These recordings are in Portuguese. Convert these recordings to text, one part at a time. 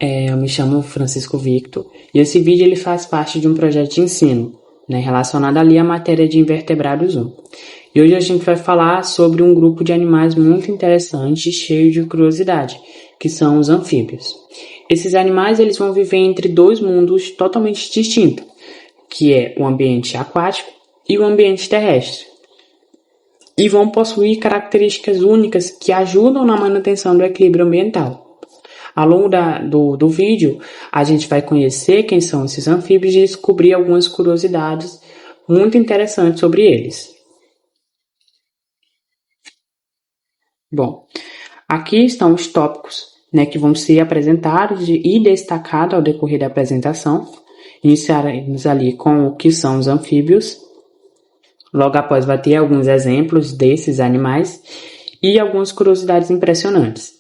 Eu me chamo Francisco Victor e esse vídeo ele faz parte de um projeto de ensino, né, relacionado ali à matéria de invertebrados 1. E hoje a gente vai falar sobre um grupo de animais muito interessante e cheio de curiosidade, que são os anfíbios. Esses animais eles vão viver entre dois mundos totalmente distintos, que é o ambiente aquático e o ambiente terrestre. E vão possuir características únicas que ajudam na manutenção do equilíbrio ambiental. Ao longo do vídeo, a gente vai conhecer quem são esses anfíbios e descobrir algumas curiosidades muito interessantes sobre eles. Bom, aqui estão os tópicos, né, que vão ser apresentados e destacados ao decorrer da apresentação. Iniciaremos ali com o que são os anfíbios. Logo após vai ter alguns exemplos desses animais e algumas curiosidades impressionantes.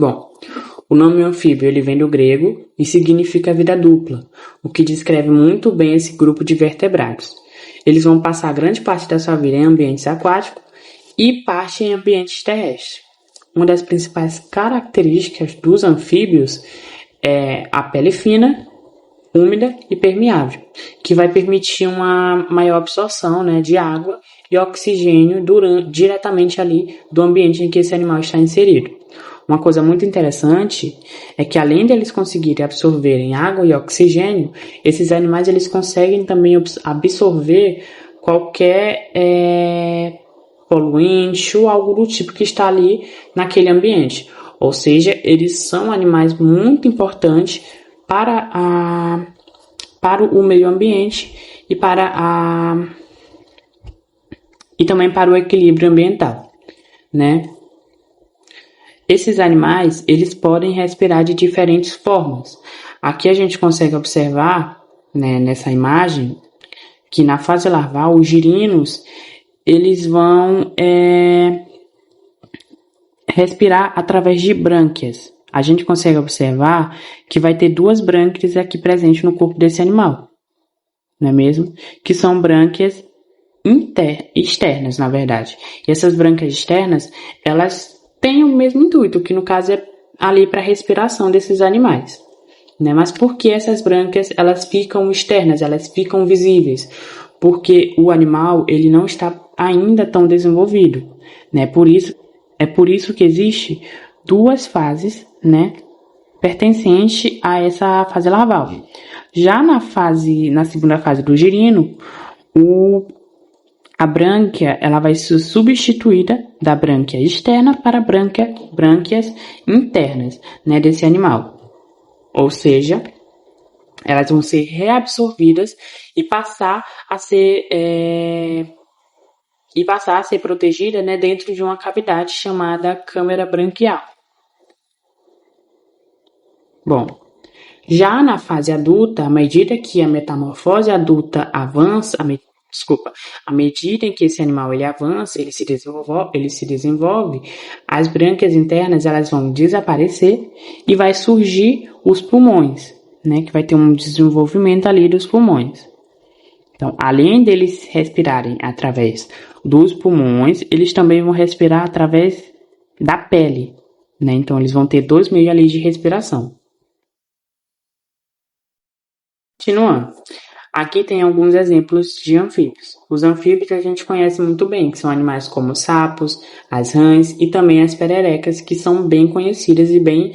Bom, o nome anfíbio ele vem do grego e significa vida dupla, o que descreve muito bem esse grupo de vertebrados. Eles vão passar grande parte da sua vida em ambientes aquáticos e parte em ambientes terrestres. Uma das principais características dos anfíbios é a pele fina, úmida e permeável, que vai permitir uma maior absorção, né, de água e oxigênio diretamente ali do ambiente em que esse animal está inserido. Uma coisa muito interessante é que além deles conseguirem absorverem água e oxigênio, esses animais eles conseguem também absorver qualquer poluente ou algo do tipo que está ali naquele ambiente. Ou seja, eles são animais muito importantes para o meio ambiente e e também para o equilíbrio ambiental, né? Esses animais, eles podem respirar de diferentes formas. Aqui a gente consegue observar, né, nessa imagem, que na fase larval, os girinos, eles vão respirar através de brânquias. A gente consegue observar que vai ter duas brânquias aqui presentes no corpo desse animal, não é mesmo? Que são brânquias externas, na verdade. E essas brânquias externas, elas têm o mesmo intuito, que no caso é ali para a respiração desses animais, né? Mas por que essas brânquias elas ficam externas, elas ficam visíveis? Porque o animal ele não está ainda tão desenvolvido, né? Por isso que existe duas fases, né, pertencente a essa fase larval. Já na segunda fase do girino, a brânquia ela vai ser substituída da brânquia externa para brânquias internas, né, desse animal. Ou seja, elas vão ser reabsorvidas e passar a ser protegida, né, dentro de uma cavidade chamada câmara branquial. Bom, já na fase adulta, à medida que a metamorfose adulta avança, à medida em que esse animal ele avança, ele se desenvolve, as brânquias internas elas vão desaparecer e vai surgir os pulmões, né, que vai ter um desenvolvimento ali dos pulmões. Então, além deles respirarem através dos pulmões, eles também vão respirar através da pele, né? Então, eles vão ter dois meios ali de respiração. Continuando. Aqui tem alguns exemplos de anfíbios. Os anfíbios a gente conhece muito bem, que são animais como os sapos, as rãs e também as pererecas, que são bem conhecidas e bem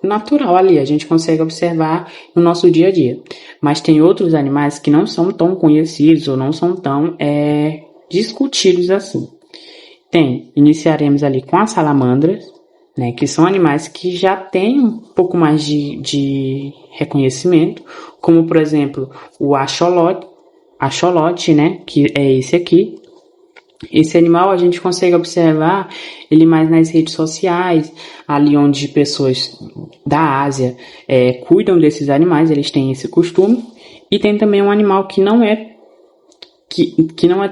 natural ali, a gente consegue observar no nosso dia a dia. Mas tem outros animais que não são tão conhecidos ou não são tão discutidos assim. Iniciaremos ali com as salamandras, né, que são animais que já têm um pouco mais de reconhecimento, como por exemplo o axolote, né, que é esse aqui. Esse animal a gente consegue observar ele mais nas redes sociais, ali onde pessoas da Ásia cuidam desses animais, eles têm esse costume. E tem também um animal que não é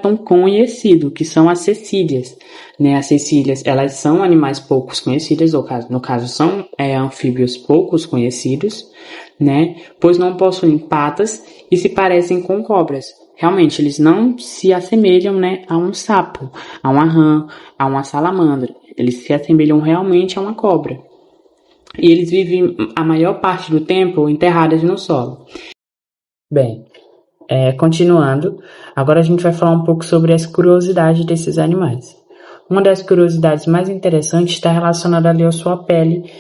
tão conhecido, que são as cecílias, né? As cecílias, elas são animais poucos conhecidos, no caso são anfíbios poucos conhecidos, né? Pois não possuem patas e se parecem com cobras. Realmente, eles não se assemelham, né, a um sapo, a uma rã, a uma salamandra. Eles se assemelham realmente a uma cobra, e eles vivem a maior parte do tempo enterrados no solo. Bem, continuando, agora a gente vai falar um pouco sobre as curiosidades desses animais. Uma das curiosidades mais interessantes está relacionada ali à sua pele,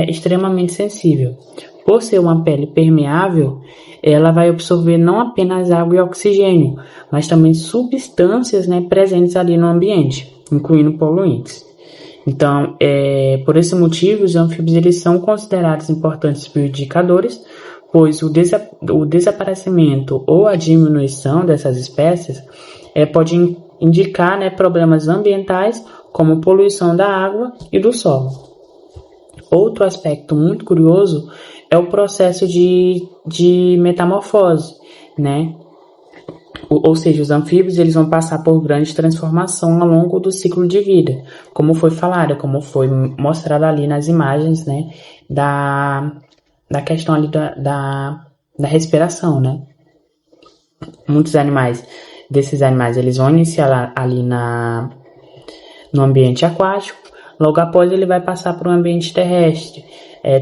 extremamente sensível. Por ser uma pele permeável, ela vai absorver não apenas água e oxigênio, mas também substâncias, né, presentes ali no ambiente, incluindo poluentes. Então, por esse motivo, os anfíbios eles são considerados importantes bioindicadores, pois o desaparecimento ou a diminuição dessas espécies pode indicar, né, problemas ambientais, como poluição da água e do solo. Outro aspecto muito curioso é o processo de metamorfose, né? Ou seja, os anfíbios eles vão passar por grande transformação ao longo do ciclo de vida, como foi falado, como foi mostrado ali nas imagens, né, da questão ali da respiração, né? Muitos desses animais, eles vão iniciar ali no ambiente aquático, logo após ele vai passar para o ambiente terrestre.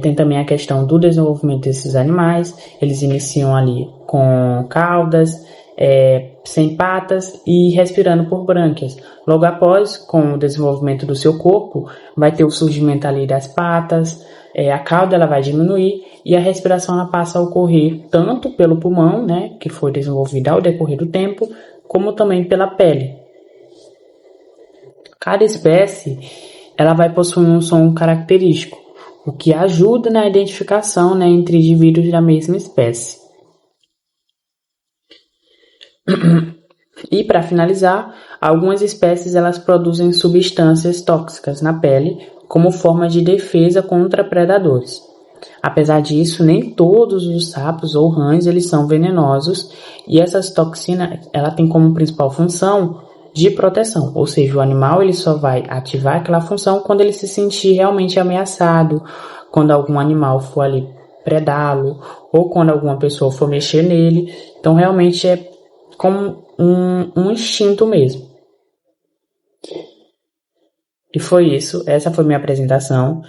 Tem também a questão do desenvolvimento desses animais, eles iniciam ali com caudas, sem patas e respirando por brânquias. Logo após, com o desenvolvimento do seu corpo, vai ter o surgimento ali das patas, a cauda ela vai diminuir e a respiração ela passa a ocorrer tanto pelo pulmão, né, que foi desenvolvido ao decorrer do tempo, como também pela pele. Cada espécie ela vai possuir um som característico, o que ajuda na identificação, né, entre indivíduos da mesma espécie. E para finalizar, algumas espécies elas produzem substâncias tóxicas na pele como forma de defesa contra predadores. Apesar disso, nem todos os sapos ou rãs eles são venenosos e essas toxinas ela tem como principal função de proteção, ou seja, o animal ele só vai ativar aquela função quando ele se sentir realmente ameaçado, quando algum animal for ali predá-lo ou quando alguma pessoa for mexer nele. Então realmente é como um instinto mesmo. E foi isso, essa foi minha apresentação.